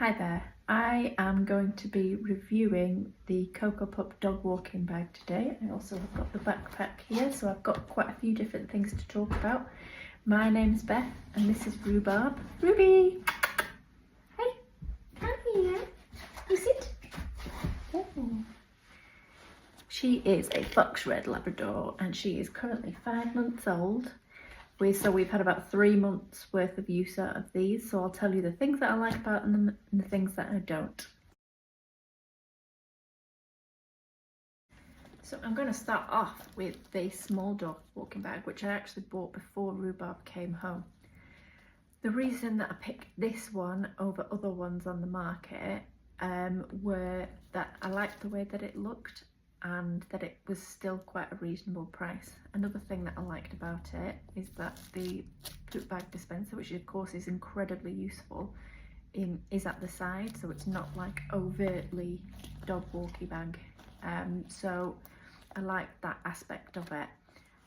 Hi there, I am going to be reviewing the Cocopup dog walking bag today. I also have got the backpack here, so I've got quite a few different things to talk about. My name's Beth and this is Rhubarb. Ruby! Hey, come here. You sit. Oh. She is a fox red Labrador and she is currently 5 months old. So we've had about 3 months worth of use out of these, so I'll tell you the things that I like about them and the things that I don't. So I'm going to start off with the small dog walking bag, which I actually bought before Rhubarb came home. The reason that I picked this one over other ones on the market were that I liked the way that it looked and that it was still quite a reasonable price. Another thing that I liked about it is that the poop bag dispenser, which of course is incredibly useful, is at the side, so it's not like overtly dog walkie bag. So I liked that aspect of it.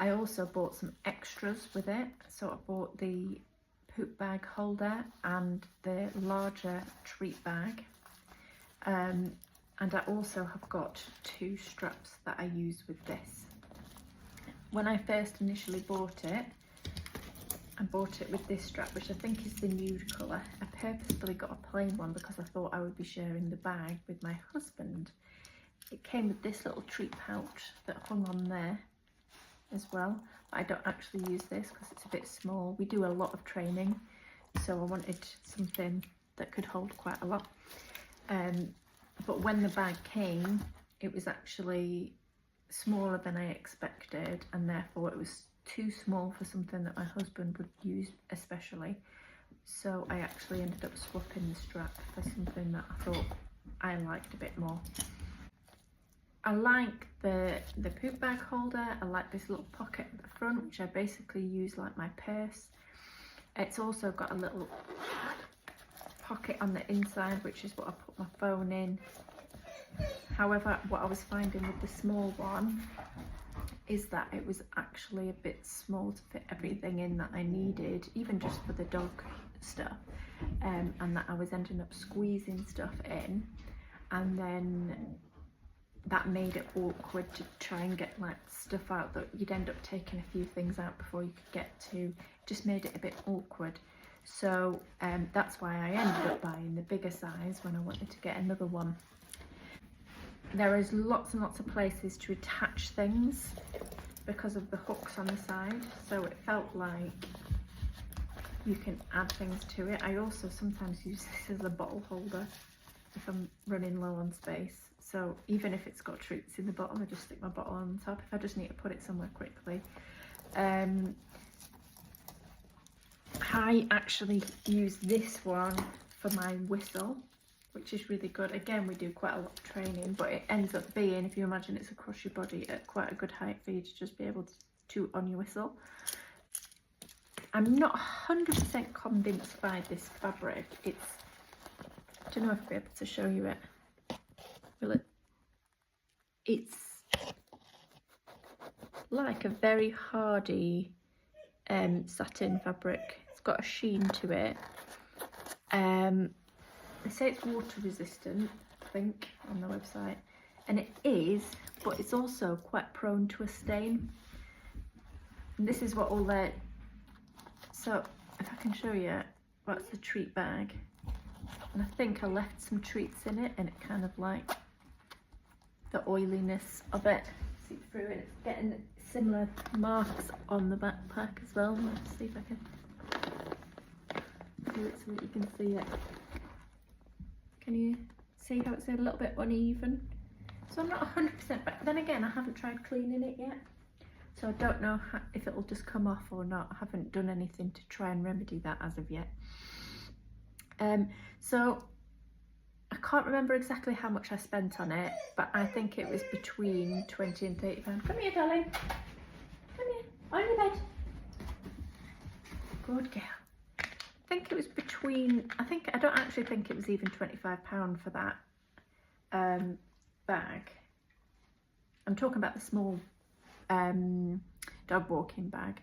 I also bought some extras with it, so I bought the poop bag holder and the larger treat bag. And I also have got 2 straps that I use with this. When I first initially bought it, I bought it with this strap, which I think is the nude colour. I purposefully got a plain one because I thought I would be sharing the bag with my husband. It came with this little treat pouch that hung on there as well. But I don't actually use this because it's a bit small. We do a lot of training, so I wanted something that could hold quite a lot. But when the bag came, it was actually smaller than I expected, and therefore it was too small for something that my husband would use especially. So I actually ended up swapping the strap for something that I thought I liked a bit more. I like the poop bag holder. I like this little pocket at the front, which I basically use like my purse. It's also got a little pocket on the inside, which is what I put my phone in. However, what I was finding with the small one is that it was actually a bit small to fit everything in that I needed, even just for the dog stuff, and that I was ending up squeezing stuff in, and then that made it awkward to try and get like stuff out that you'd end up taking a few things out before you could get to. Just made it a bit awkward. So that's why I ended up buying the bigger size when I wanted to get another one. There is lots and lots of places to attach things because of the hooks on the side, so it felt like you can add things to it. I also sometimes use this as a bottle holder if I'm running low on space. So even if it's got treats in the bottom, I just stick my bottle on top if I just need to put it somewhere quickly. I actually use this one for my whistle, which is really good. Again, we do quite a lot of training, but it ends up being, if you imagine it's across your body, at quite a good height for you to just be able to toot on your whistle. I'm not 100% convinced by this fabric. I don't know if I'll be able to show you it. Will it? It's like a very hardy satin fabric. It's got a sheen to it. They say it's water resistant, I think, on the website, and it is, but it's also quite prone to a stain. And this is what all their, so if I can show you, that's the treat bag, and I think I left some treats in it, and it kind of like the oiliness of it seep through, and it's getting similar marks on the backpack as well. Let's see if I can do it so that you can see it. Can you see how it's a little bit uneven? So I'm not 100%, but then again, I haven't tried cleaning it yet. So I don't know if it'll just come off or not. I haven't done anything to try and remedy that as of yet. So I can't remember exactly how much I spent on it, but I think it was between 20 and 30 pounds. Come here, darling. Come here, on your bed. Good girl. I think it was between, I don't actually think it was even £25 for that bag. I'm talking about the small dog walking bag.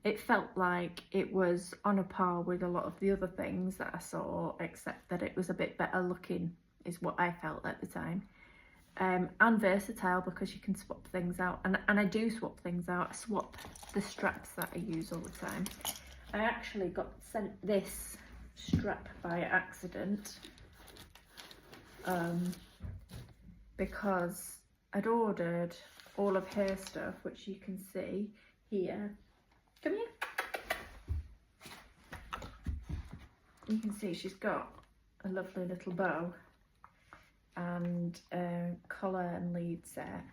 it felt like it was on a par with a lot of the other things that I saw, except that it was a bit better looking, is what I felt at the time. And versatile, because you can swap things out, and I do swap things out. I swap the straps that I use all the time. I actually got sent this strap by accident because I'd ordered all of her stuff, which you can see here. Come here. You can see she's got a lovely little bow and a collar and lead set,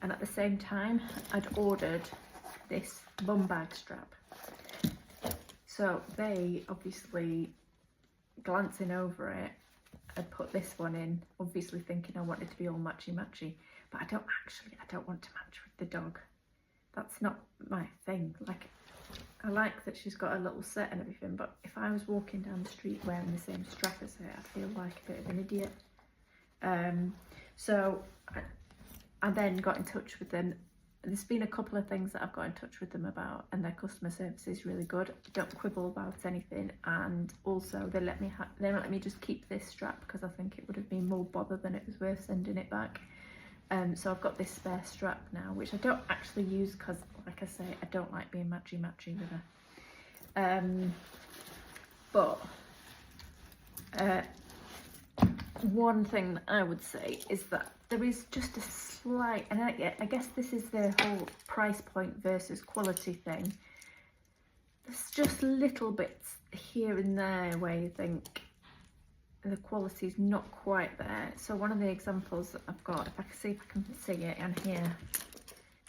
and at the same time I'd ordered this bum bag strap. So they obviously, glancing over it, I'd put this one in, obviously thinking I wanted to be all matchy, but I don't want to match with the dog. That's not my thing. Like, I like that she's got a little set and everything, but if I was walking down the street wearing the same strap as her, I'd feel like a bit of an idiot. So I then got in touch with them. There's been a couple of things that I've got in touch with them about, and their customer service is really good. Don't quibble about anything, and also they let me just keep this strap because I think it would have been more bother than it was worth sending it back. So I've got this spare strap now, which I don't actually use because, like I say, I don't like being matchy with her. But one thing that I would say is that there is just a slight, and I guess this is the whole price point versus quality thing. There's just little bits here and there where you think the quality's not quite there. So one of the examples that I've got, if I can see if I can see it on here.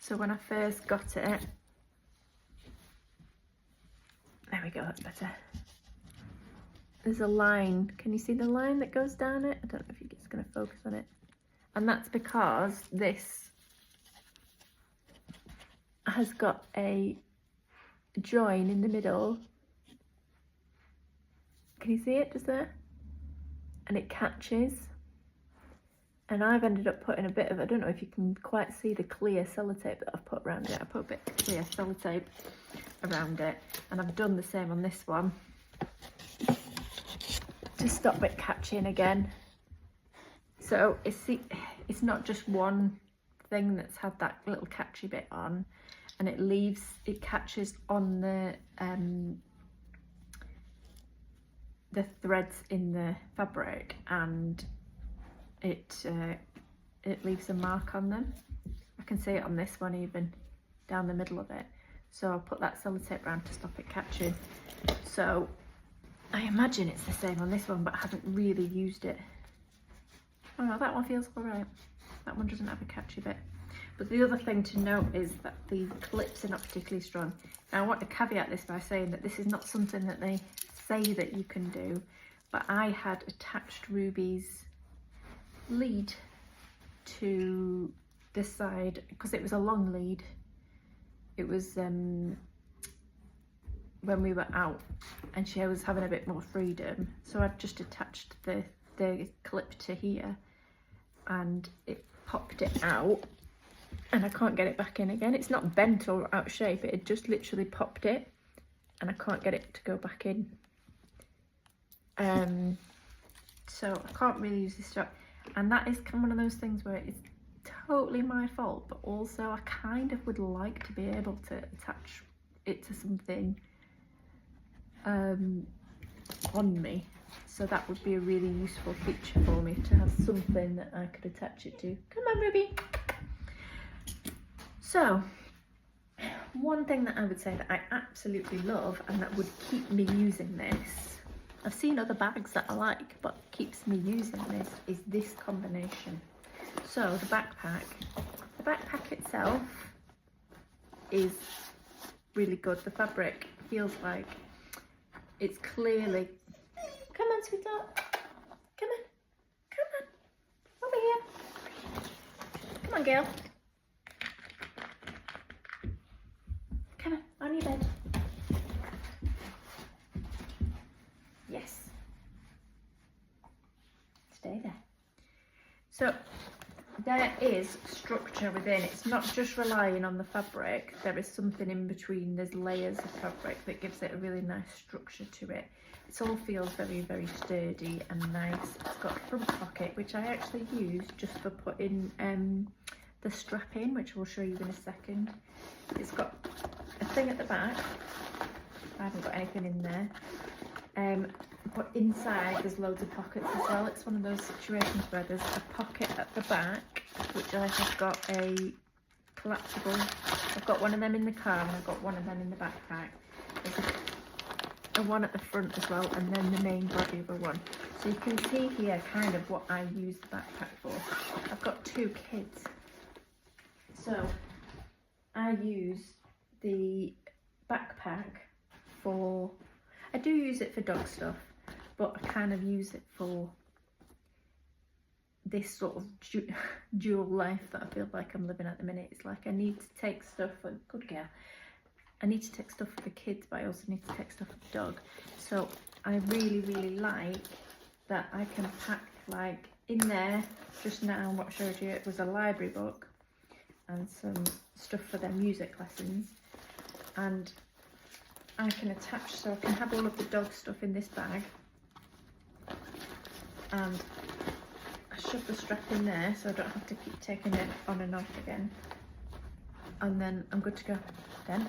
So when I first got it, there we go, that's better. There's a line, can you see the line that goes down it? I don't know if it's going to focus on it. And that's because this has got a join in the middle. Can you see it just there? And it catches. And I've ended up putting a bit of, I don't know if you can quite see the clear sellotape that I've put around it. I put a bit of clear sellotape around it. And I've done the same on this one to stop it catching again. So it's not just one thing that's had that little catchy bit on, and it catches on the threads in the fabric, and it leaves a mark on them. I can see it on this one even down the middle of it. So I'll put that sellotape around to stop it catching. So I imagine it's the same on this one, but I haven't really used it. Oh no, that one feels alright. That one doesn't have a catchy bit. But the other thing to note is that the clips are not particularly strong. Now I want to caveat this by saying that this is not something that they say that you can do, but I had attached Ruby's lead to this side because it was a long lead. It was when we were out and she was having a bit more freedom, so I've just attached the clip to here, and it popped it out, and I can't get it back in again. It's not bent or out of shape, it just literally popped it, and I can't get it to go back in. So I can't really use this strap, and that is kind of one of those things where it's totally my fault, but also I kind of would like to be able to attach it to something on me. So that would be a really useful feature for me, to have something that I could attach it to. Come on, Ruby. So, one thing that I would say that I absolutely love and that would keep me using this, I've seen other bags that I like, but keeps me using this, is this combination. So the backpack itself is really good. The fabric feels like it's clearly, come on sweetheart, come on, over here, come on girl, come on your bed, yes, stay there. So there is structure within. It's not just relying on the fabric. There is something in between. There's layers of fabric that gives it a really nice structure to it. It all feels very, very sturdy and nice. It's got a front pocket, which I actually use just for putting the strap in, which we'll show you in a second. It's got a thing at the back. I haven't got anything in there. But inside there's loads of pockets as well. It's one of those situations where there's a pocket at the back, which I have got a collapsible. I've got one of them in the car and I've got one of them in the backpack. There's a one at the front as well, and then the main body of a one. So you can see here kind of what I use the backpack for. I've got 2 kids. So I use the backpack for, I do use it for dog stuff, but I kind of use it for this sort of dual life that I feel like I'm living at the minute. It's like I need to take stuff for, good girl, I need to take stuff for the kids, but I also need to take stuff for the dog. So I really, really like that I can pack, like in there, just now what I showed you, it was a library book and some stuff for their music lessons. And I can attach, so I can have all of the dog stuff in this bag. And I shove the strap in there so I don't have to keep taking it on and off again. And then I'm good to go. Then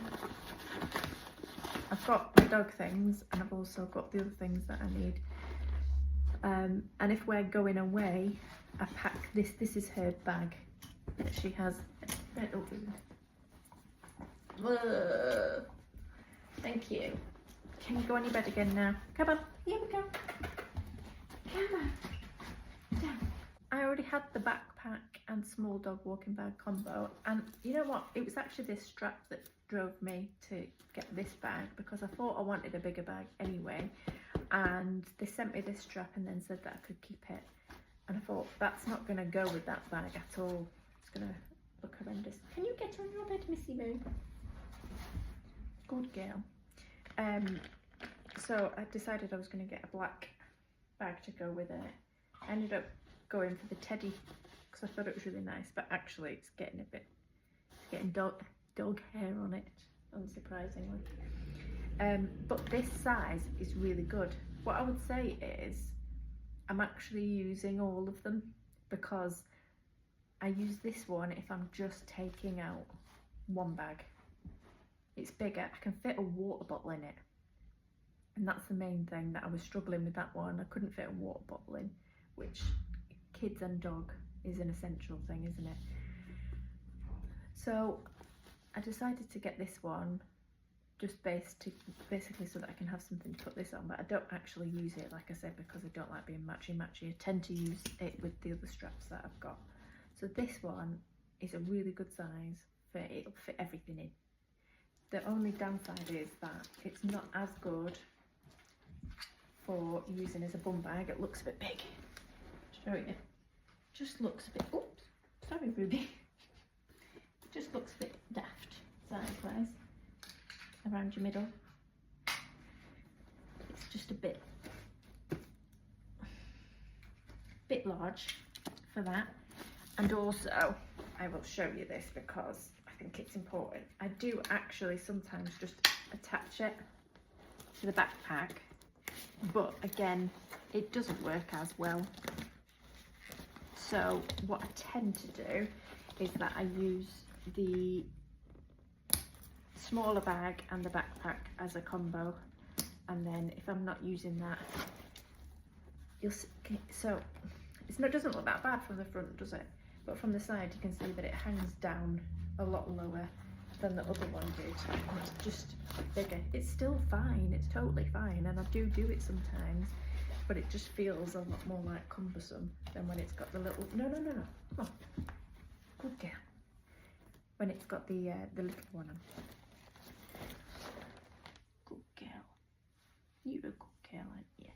I've got the dog things and I've also got the other things that I need. And if we're going away, I pack this. This is her bag that she has. Thank you. Can you go on your bed again now? Come on. Here we go. Come on. Down. I already had the backpack and small dog walking bag combo, and you know what? It was actually this strap that drove me to get this bag, because I thought I wanted a bigger bag anyway, and they sent me this strap and then said that I could keep it, and I thought that's not going to go with that bag at all. It's going to look horrendous. Can you get on your bed, Missy Moo? Good girl. So I decided I was going to get a black bag to go with it. I ended up going for the teddy because I thought it was really nice, but actually it's getting dog hair on it, unsurprisingly. But this size is really good. What I would say is I'm actually using all of them, because I use this one if I'm just taking out one bag. It's bigger, I can fit a water bottle in it, and that's the main thing that I was struggling with. That one, I couldn't fit a water bottle in, which kids and dog is an essential thing, isn't it? So I decided to get this one just basically so that I can have something to put this on, but I don't actually use it, like I said, because I don't like being matchy-matchy. I tend to use it with the other straps that I've got. So this one is a really good size, it'll fit everything in. The only downside is that it's not as good for using as a bum bag. It looks a bit big. Show you. Just looks a bit, oops, sorry Ruby. It just looks a bit daft size-wise around your middle. It's just a bit large for that. And also, I will show you this because I think it's important. I do actually sometimes just attach it to the backpack, but again, it doesn't work as well. So what I tend to do is that I use the smaller bag and the backpack as a combo, and then if I'm not using that, you'll see, so it doesn't look that bad from the front, does it? But from the side you can see that it hangs down a lot lower than the other one did, and it's just bigger. It's still fine, it's totally fine, and I do it sometimes, but it just feels a lot more like cumbersome than when it's got the little, no, come on, good girl, when it's got the little one on. Good girl, you're a good girl, aren't you?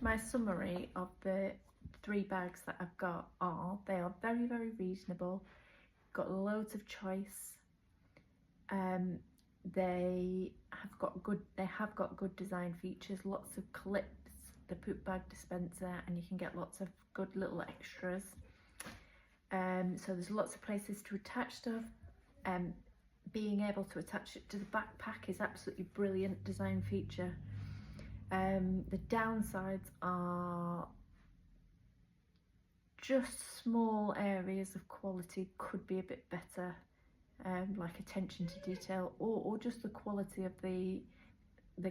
My summary of the 3 bags that I've got they are very, very reasonable, got loads of choice. They have got good design features, lots of clips, the poop bag dispenser, and you can get lots of good little extras. So there's lots of places to attach stuff. Being able to attach it to the backpack is absolutely brilliant design feature. The downsides are just small areas of quality could be a bit better, like attention to detail, or just the quality of the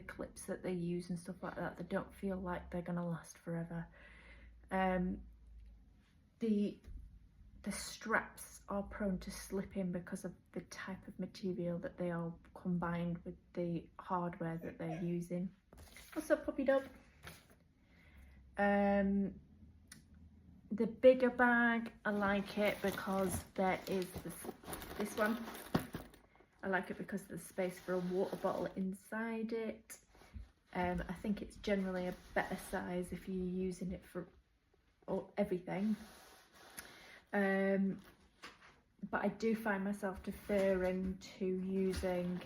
clips that they use and stuff like that. They don't feel like they're gonna last forever. The straps are prone to slipping because of the type of material that they are combined with the hardware that they're using. What's up, puppy dog? The bigger bag, I like it because there is this one. I like it because there's space for a water bottle inside it. I think it's generally a better size if you're using it for everything. But I do find myself deferring to using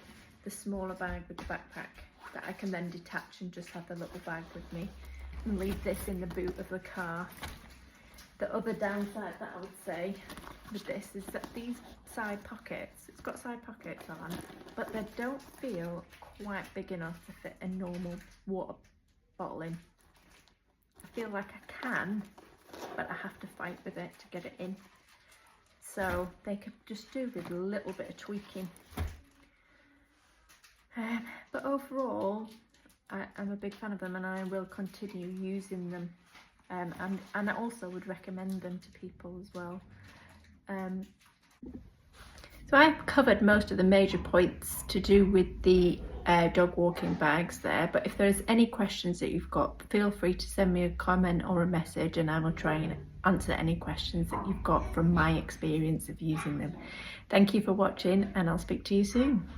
the smaller bag with the backpack that I can then detach and just have the little bag with me and leave this in the boot of the car. The other downside that I would say with this is that these side pockets, it's got side pockets on, but they don't feel quite big enough to fit a normal water bottle in. I feel like I can, but I have to fight with it to get it in. So they could just do with a little bit of tweaking. But overall, I'm a big fan of them and I will continue using them. And I also would recommend them to people as well. So I've covered most of the major points to do with the dog walking bags there, but if there's any questions that you've got, feel free to send me a comment or a message and I will try and answer any questions that you've got from my experience of using them. Thank you for watching and I'll speak to you soon.